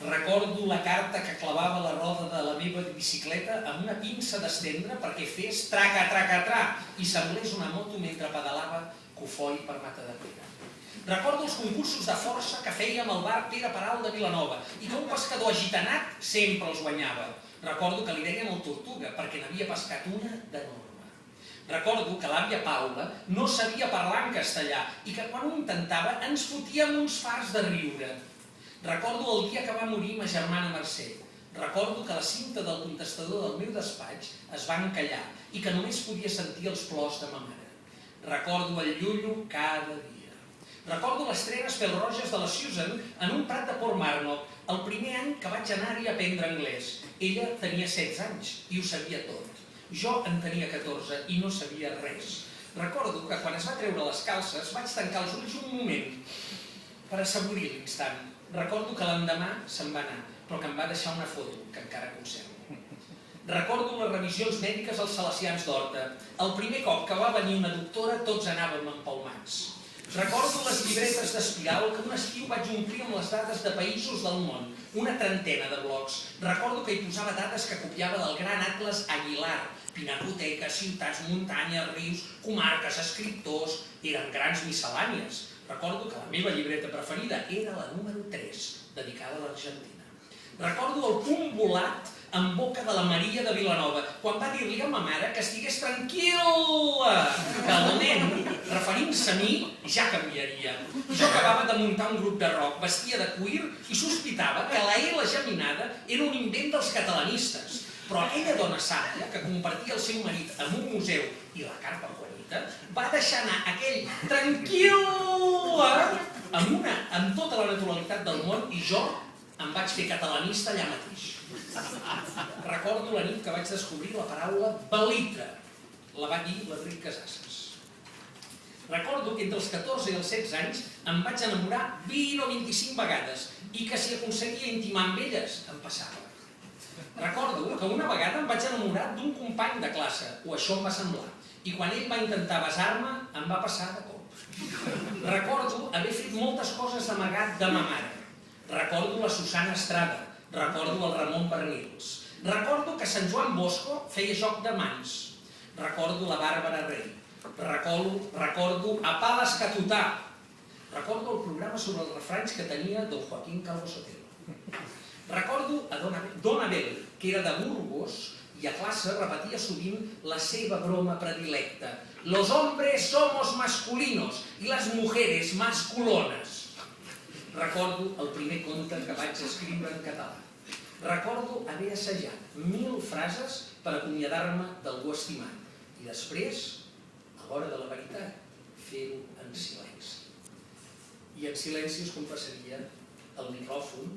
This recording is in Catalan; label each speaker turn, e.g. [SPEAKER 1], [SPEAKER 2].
[SPEAKER 1] Recordo la carta que clavava a la roda de la meva bicicleta amb una pinça d'estendre perquè fes traca, traca, tra i semblés una moto mentre pedalava cofoi per Matadepera. Recordo els concursos de força que fèiem al bar Pere Peral de Vilanova i que un pescador agitanat sempre els guanyava. Recordo que li dèiem el Tortuga perquè n'havia pescat una d'enorme. Recordo que l'àvia Paula no sabia parlar en castellà i que quan ho intentava ens fotíem uns fars de riure. Recordo el dia que va morir ma germana Mercè. Recordo que la cinta del contestador del meu despatx es va encallar i que només podia sentir els plors de ma mare. Recordo el llullo cada dia. Recordo les trenes pèl-roges de la Susan en un prat de Portmarnock, el primer any que vaig anar-hi a aprendre anglès. Ella tenia 16 anys i ho sabia tot. Jo en tenia 14 i no sabia res. Recordo que quan es va treure les calces vaig tancar els ulls un moment per assaborir l'instant. Recordo que l'endemà se'n va anar, però que em va deixar una foto que encara conservo. Recordo les revisions mèdiques als Salesians d'Horta. El primer cop que va venir una doctora tots anàvem empalmats. Recordo les llibretes d'espiral que un estiu vaig omplir amb les dades de països del món, una trentena de blocs. Recordo que hi posava dades que copiava del gran atles Aguilar, pinacoteques, ciutats, muntanyes, rius, comarques, escriptors, eren grans miscel·lànies. Recordo que la meva llibreta preferida era la número 3, dedicada a l'Argentina. Recordo el punt volat en boca de la Maria de Vilanova, quan va dir-li a ma mare que estigués tranquil·la, que el nen, referint-se a mi, ja canviaria. Jo acabava de muntar un grup de rock, vestia de cuir i sospitava que la L geminada era un invent dels catalanistes. Però aquella dona sàvia, que compartia el seu marit en un museu i la carpa Juanita, va deixar anar aquell tranquil·la amb tota la naturalitat del món i jo em vaig fer catalanista allà mateix. Recordo la nit que vaig descobrir la paraula belitra. La va dir l'Enric Casasses. Recordo que entre els 14 i els 16 anys em vaig enamorar 20 o 25 vegades i que si aconseguia intimar amb elles, em passava. Recordo que una vegada em vaig enamorar d'un company de classe, o això em va semblar, i quan ell va intentar besar-me, em va passar de cop. Recordo haver fet moltes coses d'amagat de ma mare. Recordo la Susana Estrada, recordo el Ramon Pernils. Recordo que Sant Joan Bosco feia joc de mans. Recordo la Bàrbara Rey. Recordo a Pales Catutà. Recordo el programa sobre els refranys que tenia don Joaquín Calvo Sotelo. Recordo a Don Abel, que era de Burgos i a classe repetia sovint la seva broma predilecta. Los hombres somos masculinos y las mujeres masculonas. Recordo el primer conte que vaig escriure en català. Recordo haver assajat 1000 frases per acomiadar-me d'algú estimat i després, a l'hora de la veritat, fer-ho en silenci. I en silenci us confessaria el micròfon